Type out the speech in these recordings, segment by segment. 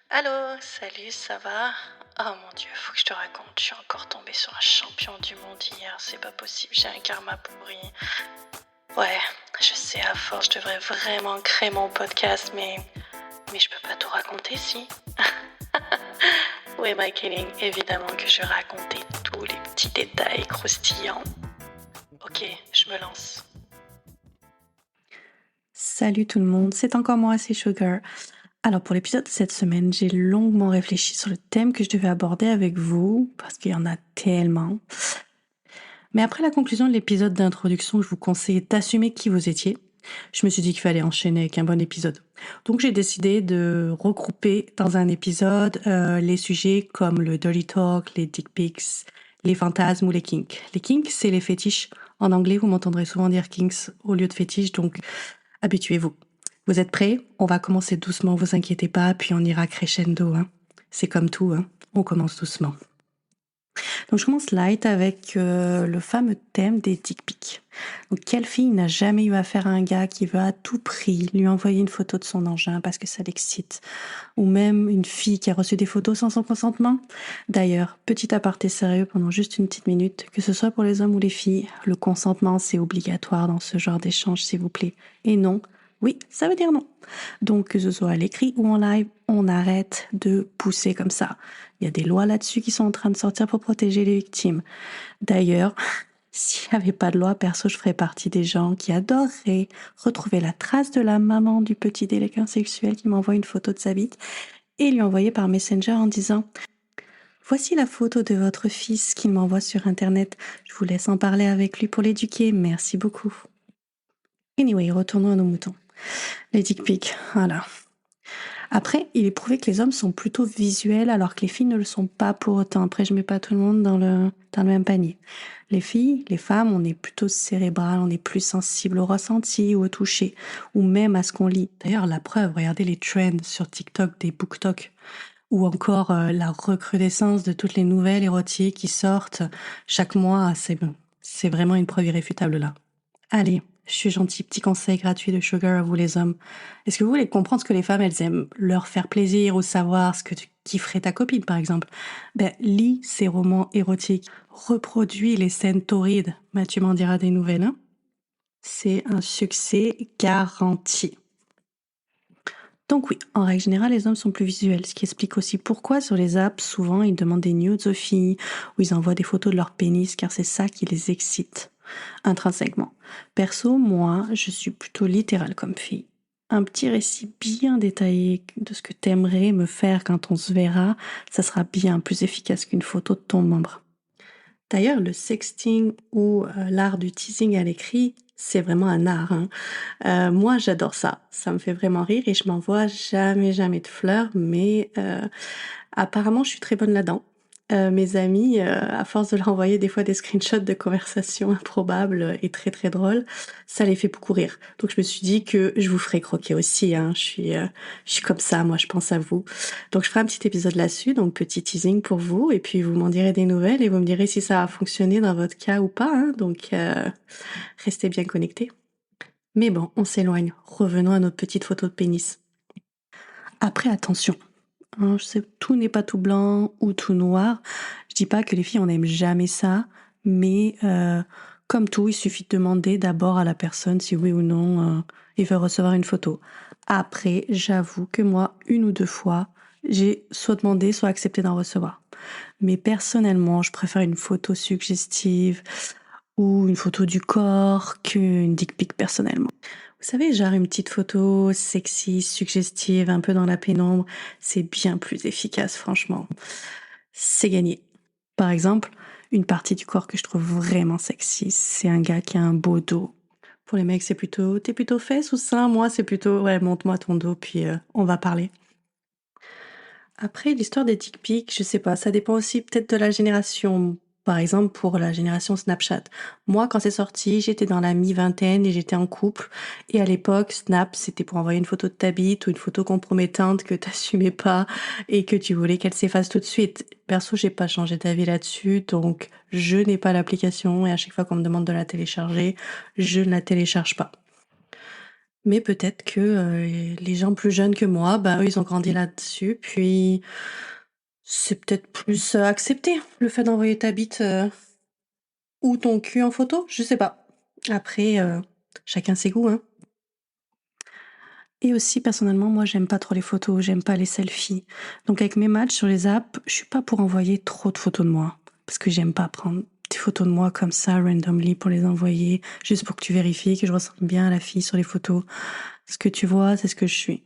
Allô, salut, ça va? Oh mon Dieu, faut que je te raconte, je suis encore tombée sur un champion du monde hier, c'est pas possible, j'ai un karma pourri. Ouais, je sais, à force, je devrais vraiment créer mon podcast, mais je peux pas tout raconter, si? Ouais, my killing, évidemment que je vais raconter tous les petits détails croustillants. Ok, je me lance. Salut tout le monde, c'est encore moi, c'est Sugar. Alors pour l'épisode de cette semaine, j'ai longuement réfléchi sur le thème que je devais aborder avec vous, parce qu'il y en a tellement. Mais après la conclusion de l'épisode d'introduction, je vous conseille d'assumer qui vous étiez. Je me suis dit qu'il fallait enchaîner avec un bon épisode. Donc j'ai décidé de regrouper dans un épisode les sujets comme le dirty talk, les dick pics, les fantasmes ou les kinks. Les kinks, c'est les fétiches. En anglais, vous m'entendrez souvent dire kinks au lieu de fétiches, donc habituez-vous. Vous êtes prêts? On va commencer doucement, vous inquiétez pas, puis on ira crescendo. Hein. C'est comme tout, hein. On commence doucement. Donc je commence light avec le fameux thème des dick pics. Donc quelle fille n'a jamais eu affaire à un gars qui veut à tout prix lui envoyer une photo de son engin parce que ça l'excite? Ou même une fille qui a reçu des photos sans son consentement? D'ailleurs, petit aparté sérieux pendant juste une petite minute, que ce soit pour les hommes ou les filles, le consentement c'est obligatoire dans ce genre d'échange s'il vous plaît. Et non, oui, ça veut dire non. Donc, que ce soit à l'écrit ou en live, on arrête de pousser comme ça. Il y a des lois là-dessus qui sont en train de sortir pour protéger les victimes. D'ailleurs, s'il n'y avait pas de loi, perso, je ferais partie des gens qui adoreraient retrouver la trace de la maman du petit délinquant sexuel qui m'envoie une photo de sa bite et lui envoyer par Messenger en disant voici la photo de votre fils qu'il m'envoie sur Internet. Je vous laisse en parler avec lui pour l'éduquer. Merci beaucoup. Anyway, retournons à nos moutons. Les dick pics, voilà. Après, il est prouvé que les hommes sont plutôt visuels alors que les filles ne le sont pas pour autant. Après, je mets pas tout le monde dans le même panier. Les filles, les femmes, on est plutôt cérébral, on est plus sensible au ressenti ou au toucher, ou même à ce qu'on lit. D'ailleurs, la preuve, regardez les trends sur TikTok des BookTok, ou encore la recrudescence de toutes les nouvelles érotiques qui sortent chaque mois. C'est vraiment une preuve irréfutable là. Allez, je suis gentil, petit conseil gratuit de Sugar à vous les hommes. Est-ce que vous voulez comprendre ce que les femmes, elles aiment leur faire plaisir ou savoir ce que tu kifferais ta copine, par exemple? Ben, lis ces romans érotiques, reproduis les scènes torrides. Ben, tu m'en diras des nouvelles, hein? C'est un succès garanti. Donc oui, en règle générale, les hommes sont plus visuels, ce qui explique aussi pourquoi sur les apps, souvent, ils demandent des nudes aux filles ou ils envoient des photos de leur pénis, car c'est ça qui les excite intrinsèquement. Perso, moi, je suis plutôt littérale comme fille. Un petit récit bien détaillé de ce que t'aimerais me faire quand on se verra, ça sera bien plus efficace qu'une photo de ton membre. D'ailleurs, le sexting ou l'art du teasing à l'écrit, c'est vraiment un art. Hein. Moi, j'adore ça. Ça me fait vraiment rire et je m'envoie jamais, jamais de fleurs, mais apparemment, je suis très bonne là-dedans. Mes amis, à force de leur envoyer des fois des screenshots de conversations improbables et très, très drôles, ça les fait beaucoup rire. Donc je me suis dit que je vous ferai croquer aussi, hein. Je suis comme ça, moi, je pense à vous. Donc je ferai un petit épisode là-dessus, donc petit teasing pour vous et puis vous m'en direz des nouvelles et vous me direz si ça a fonctionné dans votre cas ou pas, hein. Donc restez bien connectés. Mais bon, on s'éloigne. Revenons à notre petite photo de pénis. Après, attention, hein, je sais, tout n'est pas tout blanc ou tout noir. Je dis pas que les filles, on n'aime jamais ça, mais comme tout, il suffit de demander d'abord à la personne si oui ou non il veut recevoir une photo. Après, j'avoue que moi, une ou deux fois, j'ai soit demandé, soit accepté d'en recevoir. Mais personnellement, je préfère une photo suggestive ou une photo du corps qu'une dick pic personnellement. Vous savez, genre une petite photo sexy, suggestive, un peu dans la pénombre, c'est bien plus efficace, franchement. C'est gagné. Par exemple, une partie du corps que je trouve vraiment sexy, c'est un gars qui a un beau dos. Pour les mecs, c'est plutôt, t'es plutôt fesses ou sein? Moi, c'est plutôt, ouais, montre-moi ton dos, puis on va parler. Après, l'histoire des dick pics, je sais pas, ça dépend aussi peut-être de la génération. Par exemple, pour la génération Snapchat. Moi, quand c'est sorti, j'étais dans la mi-vingtaine et j'étais en couple. Et à l'époque, Snap, c'était pour envoyer une photo de ta bite ou une photo compromettante que t'assumais pas et que tu voulais qu'elle s'efface tout de suite. Perso, j'ai pas changé d'avis là-dessus, donc je n'ai pas l'application et à chaque fois qu'on me demande de la télécharger, je ne la télécharge pas. Mais peut-être que les gens plus jeunes que moi, bah, eux, ils ont grandi là-dessus. Puis c'est peut-être plus accepté, le fait d'envoyer ta bite ou ton cul en photo, je sais pas. Après, chacun ses goûts, hein. Et aussi, personnellement, moi, j'aime pas trop les photos, j'aime pas les selfies. Donc, avec mes matchs sur les apps, je suis pas pour envoyer trop de photos de moi. Parce que j'aime pas prendre des photos de moi comme ça, randomly, pour les envoyer, juste pour que tu vérifies que je ressemble bien à la fille sur les photos. Ce que tu vois, c'est ce que je suis.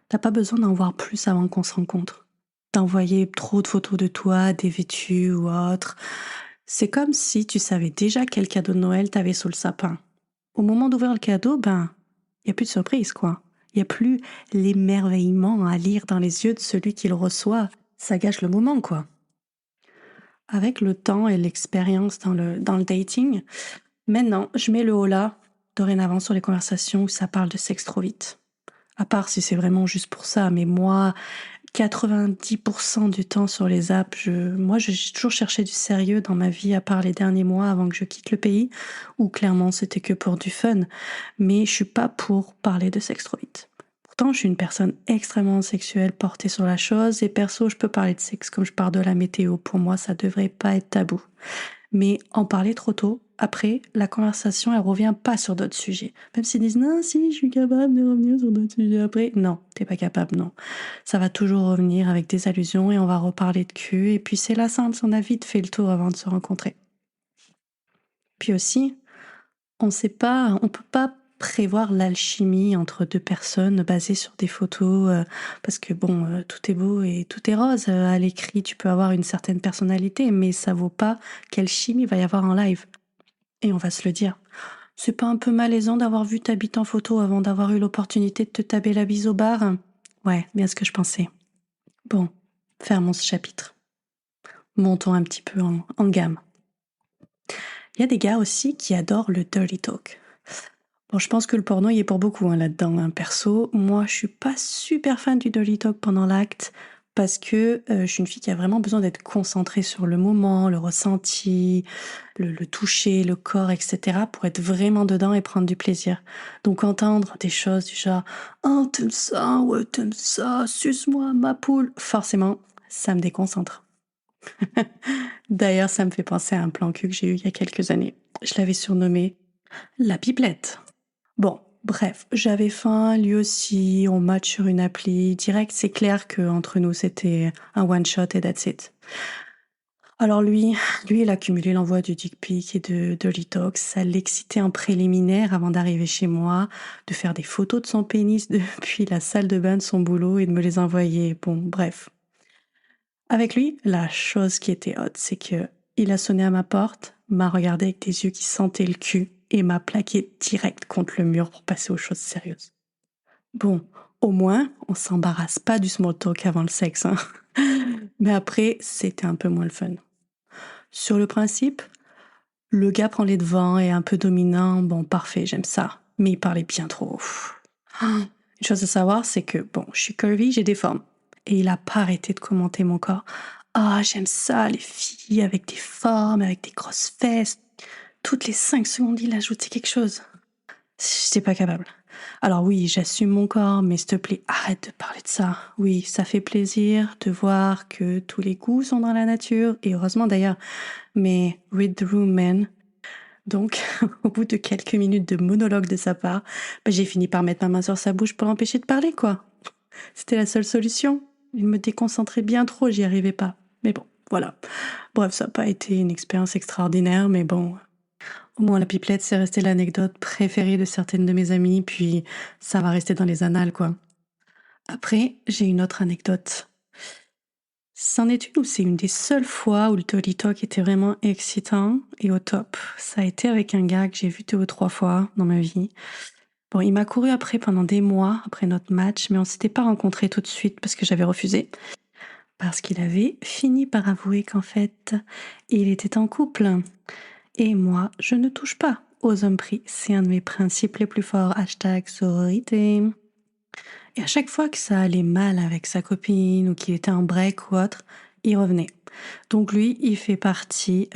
T'as pas besoin d'en voir plus avant qu'on se rencontre. D'envoyer trop de photos de toi, dévêtue ou autre. C'est comme si tu savais déjà quel cadeau de Noël t'avais sous le sapin. Au moment d'ouvrir le cadeau, ben, il y a plus de surprise, quoi. Il y a plus l'émerveillement à lire dans les yeux de celui qui le reçoit. Ça gâche le moment, quoi. Avec le temps et l'expérience dans le dating, maintenant, je mets le haut là, dorénavant, sur les conversations où ça parle de sexe trop vite. À part si c'est vraiment juste pour ça, mais moi, 90% du temps sur les apps, j'ai toujours cherché du sérieux dans ma vie, à part les derniers mois avant que je quitte le pays, où clairement c'était que pour du fun. Mais je suis pas pour parler de sexe trop vite. Pourtant, je suis une personne extrêmement sexuelle, portée sur la chose, et perso, je peux parler de sexe comme je parle de la météo. Pour moi, ça devrait pas être tabou. Mais en parler trop tôt, après, la conversation, elle revient pas sur d'autres sujets. Même s'ils disent non, si, je suis capable de revenir sur d'autres sujets après. Non, t'es pas capable, non. Ça va toujours revenir avec des allusions et on va reparler de cul. Et puis c'est la simple, on a vite fait le tour avant de se rencontrer. Puis aussi, on peut pas prévoir l'alchimie entre deux personnes basée sur des photos, parce que bon, tout est beau et tout est rose. À l'écrit, tu peux avoir une certaine personnalité, mais ça vaut pas quelle chimie va y avoir en live. Et on va se le dire. C'est pas un peu malaisant d'avoir vu ta bite en photo avant d'avoir eu l'opportunité de te taper la bise au bar? Ouais, bien ce que je pensais. Bon, fermons ce chapitre. Montons un petit peu en gamme. Il y a des gars aussi qui adorent le dirty talk. Bon, je pense que le porno y est pour beaucoup, hein, là-dedans, hein. Perso, moi, je suis pas super fan du dirty talk pendant l'acte parce que je suis une fille qui a vraiment besoin d'être concentrée sur le moment, le ressenti, le toucher, le corps, etc. pour être vraiment dedans et prendre du plaisir. Donc entendre des choses du genre «Oh, t'aimes ça? Ouais, t'aimes ça? Suce-moi, ma poule!» Forcément, ça me déconcentre. D'ailleurs, ça me fait penser à un plan cul que j'ai eu il y a quelques années. Je l'avais surnommé «la pipelette». Bon, bref, j'avais faim, lui aussi, on match sur une appli. Direct, c'est clair que entre nous, c'était un one shot et that's it. Alors lui, il a cumulé l'envoi du dick pic et de l'itox. Ça l'excitait en préliminaire avant d'arriver chez moi, de faire des photos de son pénis depuis la salle de bain de son boulot et de me les envoyer. Bon, bref. Avec lui, la chose qui était hot, c'est que il a sonné à ma porte, m'a regardé avec des yeux qui sentaient le cul et m'a plaqué direct contre le mur pour passer aux choses sérieuses. Bon, au moins, on s'embarrasse pas du small talk avant le sexe, hein. Mais après, c'était un peu moins le fun. Sur le principe, le gars prend les devants et est un peu dominant. Bon, parfait, j'aime ça. Mais il parlait bien trop. Une chose à savoir, c'est que, bon, je suis curvy, j'ai des formes. Et il a pas arrêté de commenter mon corps. Ah, j'aime ça, les filles avec des formes, avec des grosses fesses. Toutes les 5 secondes, il ajoutait quelque chose. J'étais pas capable. Alors oui, j'assume mon corps, mais s'il te plaît, arrête de parler de ça. Oui, ça fait plaisir de voir que tous les goûts sont dans la nature, et heureusement d'ailleurs. Mais read the room, man. Donc, au bout de quelques minutes de monologue de sa part, j'ai fini par mettre ma main sur sa bouche pour l'empêcher de parler, quoi. C'était la seule solution. Il me déconcentrait bien trop, j'y arrivais pas. Mais bon, voilà. Bref, ça n'a pas été une expérience extraordinaire, mais bon, au moins la pipelette, c'est resté l'anecdote préférée de certaines de mes amies, puis ça va rester dans les annales, quoi. Après, j'ai une autre anecdote. C'en est une où c'est une des seules fois où le Dirty Talk était vraiment excitant et au top. Ça a été avec un gars que j'ai vu 2 ou 3 fois dans ma vie. Bon, il m'a couru après pendant des mois, après notre match, mais on s'était pas rencontrés tout de suite parce que j'avais refusé. Parce qu'il avait fini par avouer qu'en fait, il était en couple. Et moi, je ne touche pas aux hommes pris. C'est un de mes principes les plus forts. Hashtag sororité. Et à chaque fois que ça allait mal avec sa copine ou qu'il était en break ou autre, il revenait. Donc lui, il fait partie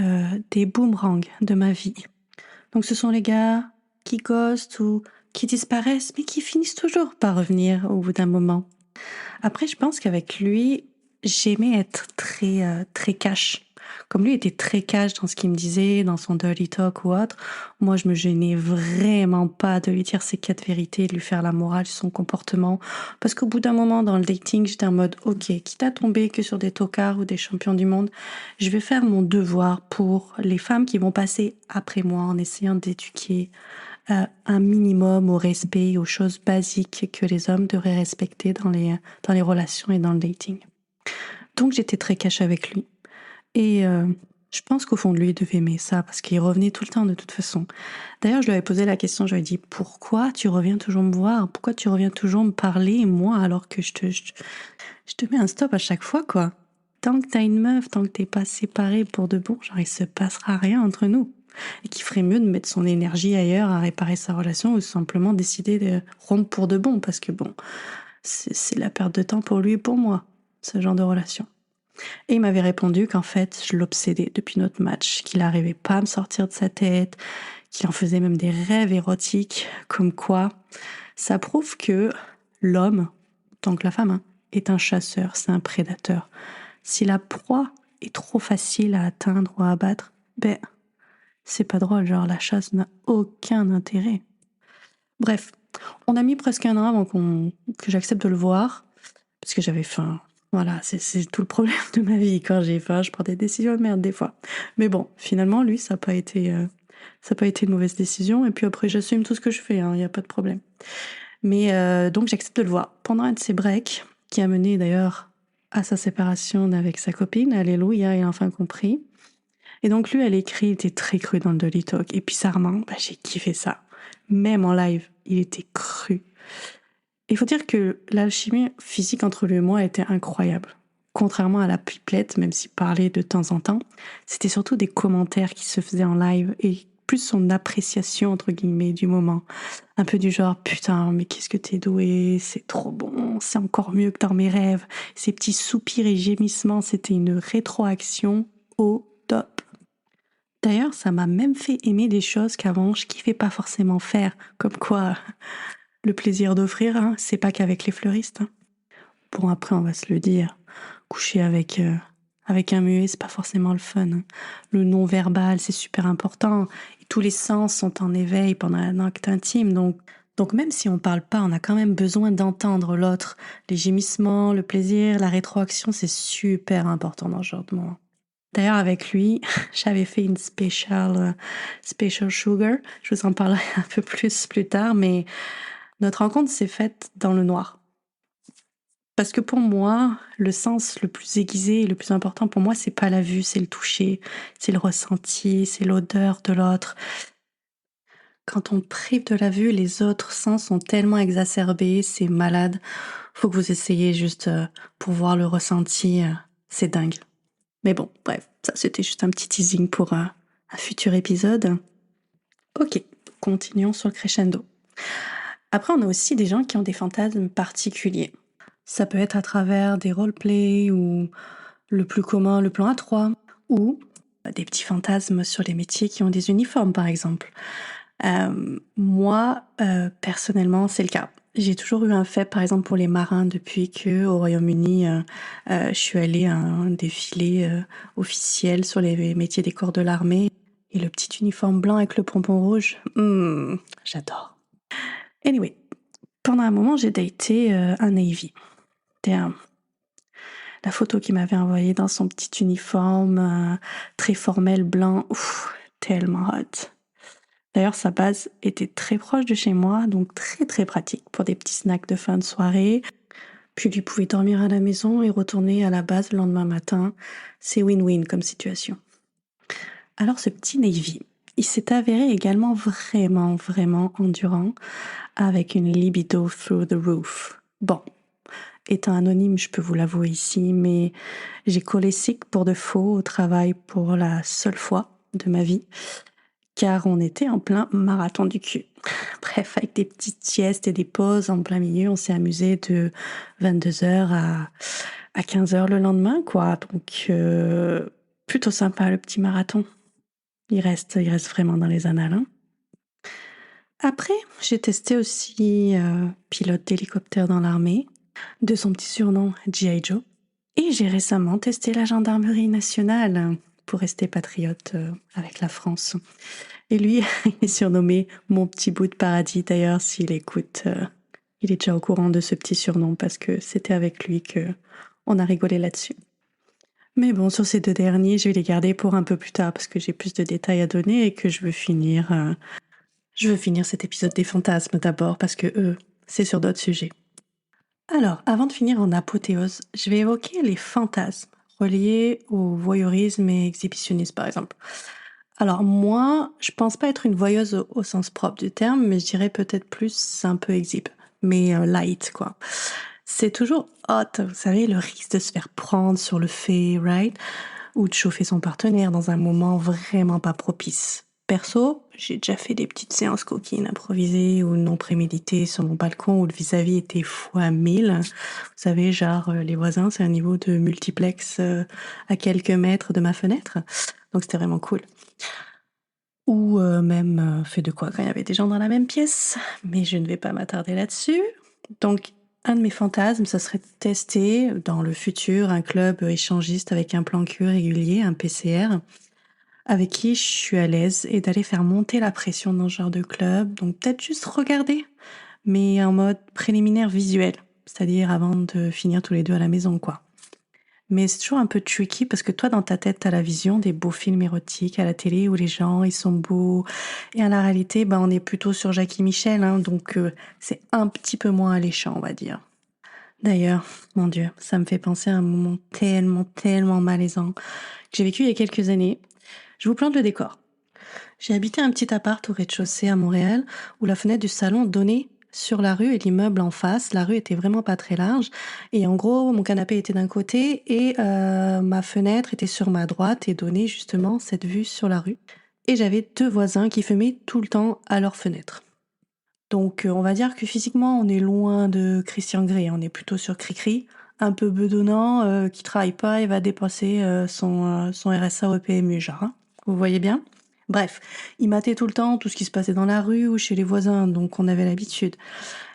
des boomerangs de ma vie. Donc ce sont les gars qui ghostent ou qui disparaissent, mais qui finissent toujours par revenir au bout d'un moment. Après, je pense qu'avec lui, j'aimais être très cash. Comme lui était très cash dans ce qu'il me disait, dans son dirty talk ou autre, moi, je me gênais vraiment pas de lui dire ses 4 vérités, de lui faire la morale sur son comportement. Parce qu'au bout d'un moment, dans le dating, j'étais en mode, OK, quitte à tomber que sur des tocards ou des champions du monde, je vais faire mon devoir pour les femmes qui vont passer après moi en essayant d'éduquer un minimum au respect et aux choses basiques que les hommes devraient respecter dans les relations et dans le dating. Donc j'étais très cash avec lui. Et je pense qu'au fond de lui, il devait aimer ça parce qu'il revenait tout le temps de toute façon. D'ailleurs, je lui avais posé la question, je lui ai dit, pourquoi tu reviens toujours me voir? Pourquoi tu reviens toujours me parler, moi, alors que je te mets un stop à chaque fois, quoi. Tant que t'as une meuf, tant que t'es pas séparé pour de bon, genre il se passera rien entre nous. Et qu'il ferait mieux de mettre son énergie ailleurs à réparer sa relation ou simplement décider de rompre pour de bon parce que bon, c'est la perte de temps pour lui et pour moi, ce genre de relation. Et il m'avait répondu qu'en fait, je l'obsédais depuis notre match, qu'il n'arrivait pas à me sortir de sa tête, qu'il en faisait même des rêves érotiques, comme quoi ça prouve que l'homme, tant que la femme, est un chasseur, c'est un prédateur. Si la proie est trop facile à atteindre ou à abattre, ben, c'est pas drôle, genre la chasse n'a aucun intérêt. Bref, on a mis presque un an avant que j'accepte de le voir, parce que j'avais faim. Voilà, c'est tout le problème de ma vie. Quand j'ai faim, je prends des décisions de merde des fois. Mais bon, finalement, lui, ça n'a pas été une mauvaise décision. Et puis après, j'assume tout ce que je fais, il n'y a pas de problème. Mais donc, j'accepte de le voir pendant un de ses breaks, qui a mené d'ailleurs à sa séparation avec sa copine. Alléluia, il a enfin compris. Et donc, lui, à l'écrit, il était très cru dans le Dirty Talk. Et puis, Sarment, j'ai kiffé ça. Même en live, il était cru. Il faut dire que l'alchimie physique entre lui et moi était incroyable. Contrairement à la pipelette, même s'il parlait de temps en temps, c'était surtout des commentaires qui se faisaient en live et plus son appréciation, entre guillemets, du moment. Un peu du genre, putain, mais qu'est-ce que t'es doué, c'est trop bon, c'est encore mieux que dans mes rêves. Ces petits soupirs et gémissements, c'était une rétroaction au top. D'ailleurs, ça m'a même fait aimer des choses qu'avant je kiffais pas forcément faire, comme quoi le plaisir d'offrir, c'est pas qu'avec les fleuristes. Bon, après, on va se le dire, coucher avec un muet, c'est pas forcément le fun. Le non-verbal, c'est super important. Et tous les sens sont en éveil pendant un acte intime, donc même si on parle pas, on a quand même besoin d'entendre l'autre. Les gémissements, le plaisir, la rétroaction, c'est super important dans ce genre de moment. D'ailleurs, avec lui, j'avais fait une special sugar. Je vous en parlerai un peu plus tard, mais notre rencontre s'est faite dans le noir. Parce que pour moi, le sens le plus aiguisé et le plus important pour moi, c'est pas la vue, c'est le toucher, c'est le ressenti, c'est l'odeur de l'autre. Quand on prive de la vue, les autres sens sont tellement exacerbés, c'est malade. Faut que vous essayiez juste pour voir le ressenti, c'est dingue. Mais bon, bref, ça c'était juste un petit teasing pour un futur épisode. Ok, continuons sur le crescendo. Après, on a aussi des gens qui ont des fantasmes particuliers. Ça peut être à travers des roleplays ou le plus commun, le plan A3, ou des petits fantasmes sur les métiers qui ont des uniformes, par exemple. Moi, personnellement, c'est le cas. J'ai toujours eu un faible, par exemple, pour les marins depuis que au Royaume-Uni, je suis allée à un défilé officiel sur les métiers des corps de l'armée. Et le petit uniforme blanc avec le pompon rouge, j'adore. Anyway, pendant un moment, j'ai daté un Navy. Damn. La photo qu'il m'avait envoyée dans son petit uniforme très formel blanc, tellement hot. D'ailleurs, sa base était très proche de chez moi, donc très très pratique pour des petits snacks de fin de soirée. Puis lui pouvait dormir à la maison et retourner à la base le lendemain matin. C'est win-win comme situation. Alors ce petit Navy, il s'est avéré également vraiment, vraiment endurant, avec une libido through the roof. Bon, étant anonyme, je peux vous l'avouer ici, mais j'ai collé sick pour de faux au travail pour la seule fois de ma vie, car on était en plein marathon du cul. Bref, avec des petites siestes et des pauses en plein milieu, on s'est amusé de 22h à 15h le lendemain, quoi. Donc, plutôt sympa le petit marathon. Il reste vraiment dans les annales. Après, j'ai testé aussi pilote d'hélicoptère dans l'armée, de son petit surnom G.I. Joe. Et j'ai récemment testé la gendarmerie nationale pour rester patriote avec la France. Et lui, il est surnommé mon petit bout de paradis. D'ailleurs, s'il écoute, il est déjà au courant de ce petit surnom parce que c'était avec lui que on a rigolé là-dessus. Mais bon, sur ces deux derniers, je vais les garder pour un peu plus tard parce que j'ai plus de détails à donner et que je veux finir cet épisode des fantasmes d'abord parce que c'est sur d'autres sujets. Alors, avant de finir en apothéose, je vais évoquer les fantasmes reliés au voyeurisme et exhibitionnisme, par exemple. Alors moi, je pense pas être une voyeuse au sens propre du terme, mais je dirais peut-être plus un peu exhibe, mais light, quoi. C'est toujours hot, vous savez, le risque de se faire prendre sur le fait, right? Ou de chauffer son partenaire dans un moment vraiment pas propice. Perso, j'ai déjà fait des petites séances coquines improvisées ou non préméditées sur mon balcon où le vis-à-vis était fois 1000. Vous savez, genre, les voisins, c'est un niveau de multiplex à quelques mètres de ma fenêtre. Donc c'était vraiment cool. Ou même fait de quoi quand il y avait des gens dans la même pièce. Mais je ne vais pas m'attarder là-dessus. Donc, un de mes fantasmes, ça serait de tester dans le futur un club échangiste avec un plan cul régulier, un PCR, avec qui je suis à l'aise et d'aller faire monter la pression dans ce genre de club. Donc peut-être juste regarder, mais en mode préliminaire visuel, c'est-à-dire avant de finir tous les deux à la maison, quoi. Mais c'est toujours un peu tricky parce que toi, dans ta tête, t'as la vision des beaux films érotiques à la télé où les gens, ils sont beaux. Et à la réalité, on est plutôt sur Jackie Michel, hein, donc c'est un petit peu moins alléchant, on va dire. D'ailleurs, mon Dieu, ça me fait penser à un moment tellement, tellement malaisant que j'ai vécu il y a quelques années. Je vous plante le décor. J'ai habité un petit appart au rez-de-chaussée à Montréal où la fenêtre du salon donnait sur la rue et l'immeuble en face. La rue était vraiment pas très large. Et en gros, mon canapé était d'un côté et ma fenêtre était sur ma droite et donnait justement cette vue sur la rue. Et j'avais deux voisins qui fumaient tout le temps à leur fenêtre. Donc on va dire que physiquement, on est loin de Christian Grey. On est plutôt sur Cricri, un peu bedonnant, qui travaille pas et va dépenser son RSA au PMU, genre. Hein. Vous voyez bien? Bref, il matait tout le temps tout ce qui se passait dans la rue ou chez les voisins, donc on avait l'habitude.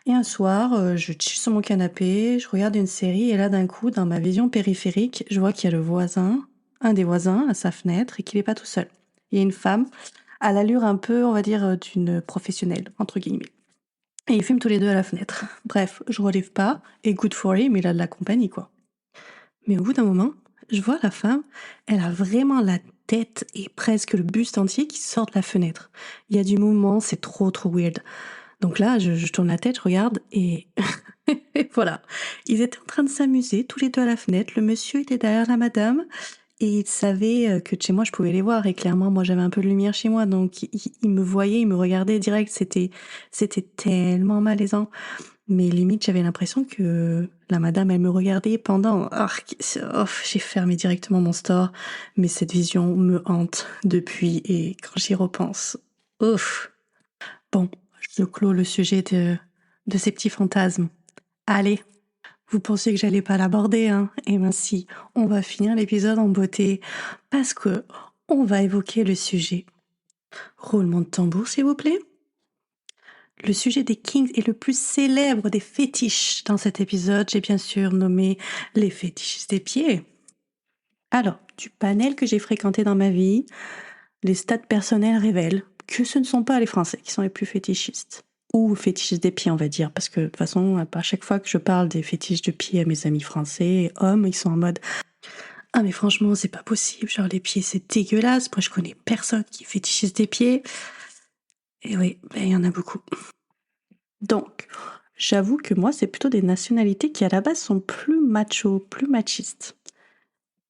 Et un soir, je chill sur mon canapé, je regarde une série et là d'un coup, dans ma vision périphérique, je vois qu'il y a un des voisins à sa fenêtre et qu'il est pas tout seul. Il y a une femme à l'allure un peu, on va dire, d'une professionnelle, entre guillemets. Et ils fument tous les deux à la fenêtre. Bref, je relève pas, et good for him, il a de la compagnie, quoi. Mais au bout d'un moment, je vois la femme, elle a vraiment la tête et presque le buste entier qui sort de la fenêtre. Il y a du mouvement, c'est trop, trop weird. Donc là, je tourne la tête, je regarde, et et voilà. Ils étaient en train de s'amuser, tous les deux à la fenêtre. Le monsieur était derrière la madame, et il savait que de chez moi, je pouvais les voir. Et clairement, moi, j'avais un peu de lumière chez moi, donc il me voyait, il me regardait direct. C'était tellement malaisant. Mais limite, j'avais l'impression que la madame, elle me regardait pendant... j'ai fermé directement mon store, mais cette vision me hante depuis, et quand j'y repense... Ouf. Bon, je clôt le sujet de ces petits fantasmes. Allez, vous pensiez que j'allais pas l'aborder, hein? Eh ben si, on va finir l'épisode en beauté, parce que on va évoquer le sujet. Roulement de tambour, s'il vous plaît. Le sujet des kings est le plus célèbre des fétiches. Dans cet épisode, j'ai bien sûr nommé les fétiches des pieds. Alors, du panel que j'ai fréquenté dans ma vie, les stats personnels révèlent que ce ne sont pas les Français qui sont les plus fétichistes. Ou fétichistes des pieds, on va dire, parce que de toute façon, à chaque fois que je parle des fétiches de pieds à mes amis français, hommes, ils sont en mode « Ah mais franchement, c'est pas possible, genre les pieds c'est dégueulasse, moi je connais personne qui fétichise des pieds. » Et oui, il y en a beaucoup. Donc, j'avoue que moi, c'est plutôt des nationalités qui à la base sont plus macho, plus machistes.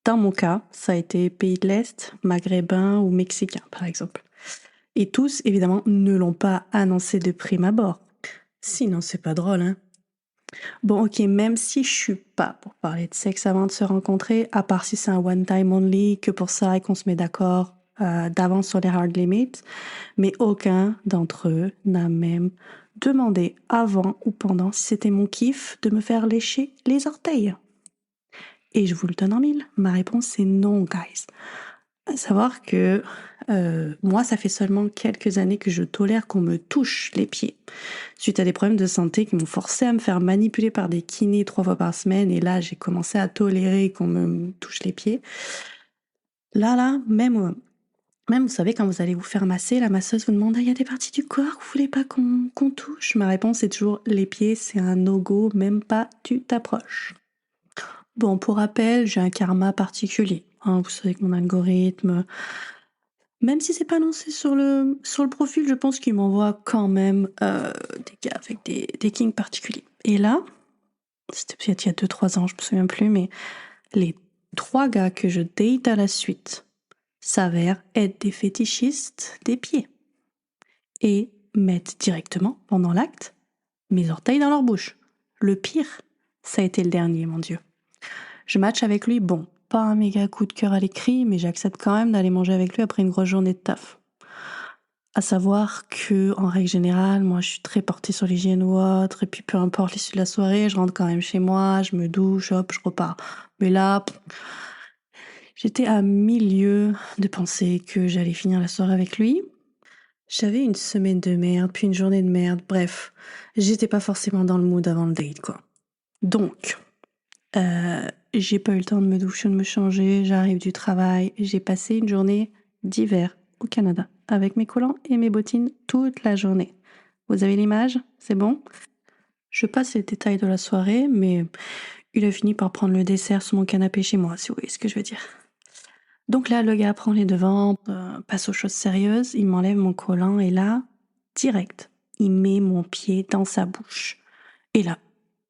Dans mon cas, ça a été pays de l'Est, maghrébin ou mexicain, par exemple. Et tous, évidemment, ne l'ont pas annoncé de prime abord. Sinon, c'est pas drôle, hein. Bon, ok, même si je suis pas pour parler de sexe avant de se rencontrer, à part si c'est un one time only, que pour ça et qu'on se met d'accord d'avance sur les hard limits, mais aucun d'entre eux n'a même demandé avant ou pendant si c'était mon kiff de me faire lécher les orteils. Et je vous le donne en mille, ma réponse c'est non, guys. À savoir que moi, ça fait seulement quelques années que je tolère qu'on me touche les pieds. Suite à des problèmes de santé qui m'ont forcé à me faire manipuler par des kinés 3 fois par semaine. Et là, j'ai commencé à tolérer qu'on me touche les pieds. Là, même, vous savez, quand vous allez vous faire masser, la masseuse vous demande: «Ah, il y a des parties du corps que vous voulez pas qu'on touche?» Ma réponse est toujours: «Les pieds, c'est un no-go, même pas tu t'approches». Bon, pour rappel, j'ai un karma particulier, hein. Vous savez que mon algorithme, même si c'est pas annoncé sur le profil, je pense qu'il m'envoie quand même, des gars avec des kings particuliers. Et là, c'était peut-être il y a 2-3 ans, je me souviens plus, mais les 3 gars que je date à la suite s'avèrent être des fétichistes des pieds et mettent directement, pendant l'acte, mes orteils dans leur bouche. Le pire, ça a été le dernier, mon Dieu. Je match avec lui, bon, pas un méga coup de cœur à l'écrit, mais j'accepte quand même d'aller manger avec lui après une grosse journée de taf. À savoir que, en règle générale, moi, je suis très portée sur l'hygiène ou autre, et puis peu importe l'issue de la soirée, je rentre quand même chez moi, je me douche, hop, je repars. Mais là, j'étais à 1000 lieues de penser que j'allais finir la soirée avec lui. J'avais une semaine de merde, puis une journée de merde, bref, j'étais pas forcément dans le mood avant le date, quoi. Donc, j'ai pas eu le temps de me doucher, de me changer, j'arrive du travail, j'ai passé une journée d'hiver au Canada, avec mes collants et mes bottines toute la journée. Vous avez l'image? C'est bon? Je passe les détails de la soirée, mais il a fini par prendre le dessert sur mon canapé chez moi, si vous voyez ce que je veux dire. Donc là, le gars prend les devants, passe aux choses sérieuses, il m'enlève mon collant et là, direct, il met mon pied dans sa bouche. Et là,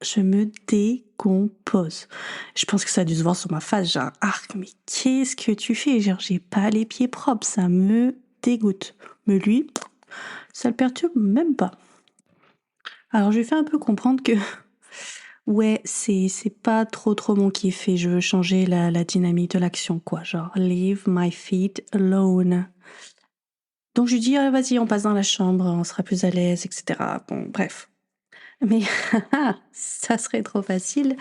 je me décompose. Je pense que ça a dû se voir sur ma face, genre, arc, mais qu'est-ce que tu fais? Genre, j'ai pas les pieds propres, ça me dégoûte. Mais lui, ça le perturbe même pas. Alors, je lui fais un peu comprendre que, ouais, c'est pas trop mon kiff et je veux changer la dynamique de l'action, quoi. Genre, leave my feet alone. Donc, je lui dis: «Ah, vas-y, on passe dans la chambre, on sera plus à l'aise, etc.» Bon, bref. Mais ça serait trop facile.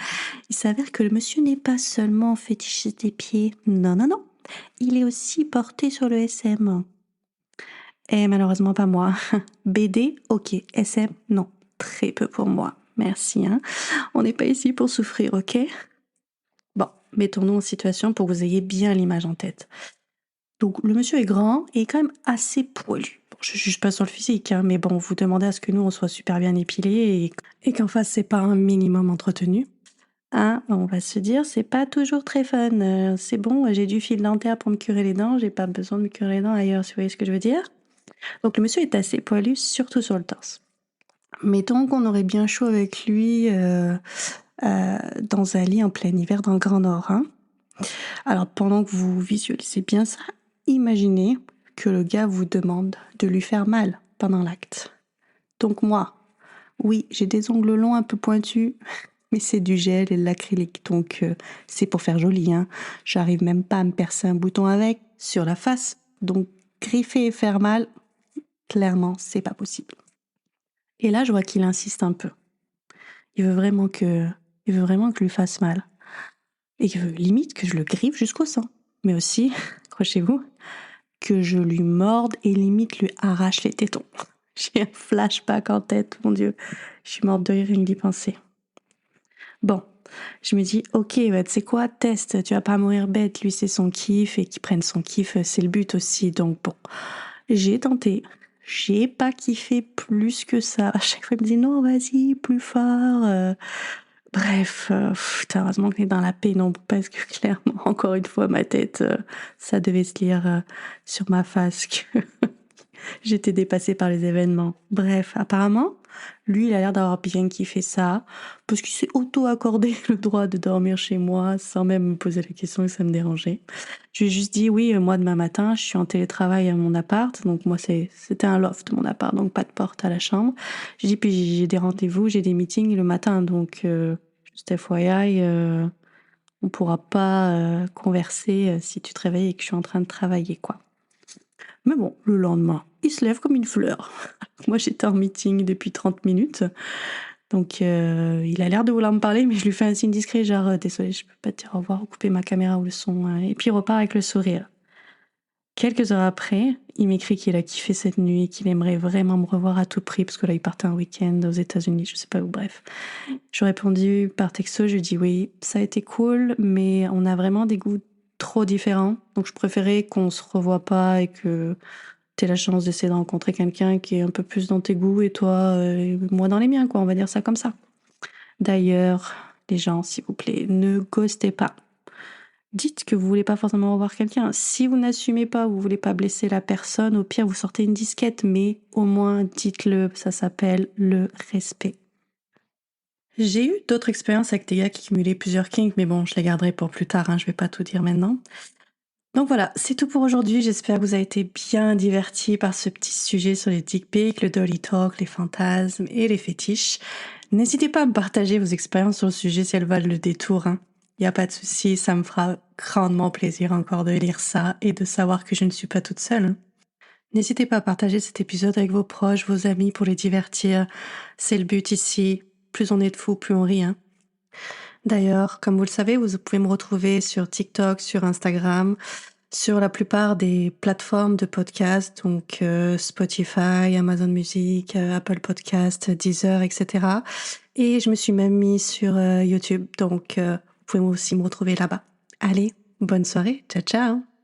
Il s'avère que le monsieur n'est pas seulement fétichiste des pieds. Non, non, non. Il est aussi porté sur le SM. Et malheureusement pas moi. BD, ok. SM, non. Très peu pour moi. Merci, hein. On n'est pas ici pour souffrir, ok? Bon, mettons-nous en situation pour que vous ayez bien l'image en tête. Donc, le monsieur est grand et quand même assez poilu. Bon, je juge pas sur le physique, hein, mais bon, vous demandez à ce que nous, on soit super bien épilés et qu'en face, c'est pas un minimum entretenu. Hein, on va se dire, c'est pas toujours très fun. C'est bon, j'ai du fil dentaire pour me curer les dents, j'ai pas besoin de me curer les dents ailleurs, si vous voyez ce que je veux dire. Donc le monsieur est assez poilu, surtout sur le torse. Mettons qu'on aurait bien chaud avec lui dans un lit en plein hiver dans le Grand Nord. Hein. Alors pendant que vous visualisez bien ça, imaginez que le gars vous demande de lui faire mal pendant l'acte. Donc moi, oui, j'ai des ongles longs un peu pointus, mais c'est du gel et de l'acrylique, donc c'est pour faire joli. Hein. J'arrive même pas à me percer un bouton avec, sur la face. Donc griffer et faire mal, clairement, c'est pas possible. Et là, je vois qu'il insiste un peu. Il veut vraiment que je lui fasse mal. Et il veut limite que je le griffe jusqu'au sang. Mais aussi, accrochez-vous, que je lui morde et limite lui arrache les tétons. J'ai un flashback en tête, mon Dieu. Je suis morte de rire rien que d'y penser. Bon, je me dis, ok, bah, tu sais quoi, teste, tu vas pas mourir bête, lui c'est son kiff, et qu'il prenne son kiff, c'est le but aussi, donc bon. J'ai tenté, j'ai pas kiffé plus que ça. À chaque fois, il me dit, non, vas-y, plus fort. Bref, heureusement que t'es dans la pénombre, parce que clairement, encore une fois, ma tête, ça devait se lire sur ma face que j'étais dépassée par les événements. Bref, apparemment, lui, il a l'air d'avoir bien kiffé ça, parce qu'il s'est auto-accordé le droit de dormir chez moi, sans même me poser la question que ça me dérangeait. Je lui ai juste dit, oui, moi, demain matin, je suis en télétravail à mon appart, donc moi, c'était un loft, mon appart, donc pas de porte à la chambre. J'ai dit, puis j'ai des rendez-vous, j'ai des meetings le matin, donc juste FYI, on pourra pas converser si tu te réveilles et que je suis en train de travailler, quoi. Mais bon, le lendemain, il se lève comme une fleur. Moi, j'étais en meeting depuis 30 minutes. Donc, il a l'air de vouloir me parler, mais je lui fais un signe discret, genre, désolé, je peux pas te dire au revoir, ou couper ma caméra ou le son. Et puis, il repart avec le sourire. Quelques heures après, il m'écrit qu'il a kiffé cette nuit, qu'il aimerait vraiment me revoir à tout prix, parce que là, il partait un week-end aux États-Unis, je sais pas où, bref. Je lui ai répondu par texto, je lui ai dit oui, ça a été cool, mais on a vraiment des goûts trop différents, donc je préférais qu'on se revoie pas et que t'aies la chance d'essayer de rencontrer quelqu'un qui est un peu plus dans tes goûts et toi, moi dans les miens, quoi, on va dire ça comme ça. D'ailleurs, les gens, s'il vous plaît, ne ghostez pas. Dites que vous voulez pas forcément revoir quelqu'un. Si vous n'assumez pas, vous voulez pas blesser la personne, au pire, vous sortez une disquette, mais au moins, dites-le, ça s'appelle le respect. J'ai eu d'autres expériences avec des gars qui cumulaient plusieurs kinks, mais bon, je les garderai pour plus tard, je vais pas tout dire maintenant. Donc voilà, c'est tout pour aujourd'hui. J'espère que vous avez été bien divertis par ce petit sujet sur les dick pics, le dirty talk, les fantasmes et les fétiches. N'hésitez pas à me partager vos expériences sur le sujet si elles valent le détour. Il n'y a pas de souci, ça me fera grandement plaisir encore de lire ça et de savoir que je ne suis pas toute seule. N'hésitez pas à partager cet épisode avec vos proches, vos amis pour les divertir. C'est le but ici. Plus on est de fous, plus on rit. D'ailleurs, comme vous le savez, vous pouvez me retrouver sur TikTok, sur Instagram, sur la plupart des plateformes de podcast, donc Spotify, Amazon Music, Apple Podcast, Deezer, etc. Et je me suis même mis sur YouTube, donc vous pouvez aussi me retrouver là-bas. Allez, bonne soirée, ciao ciao.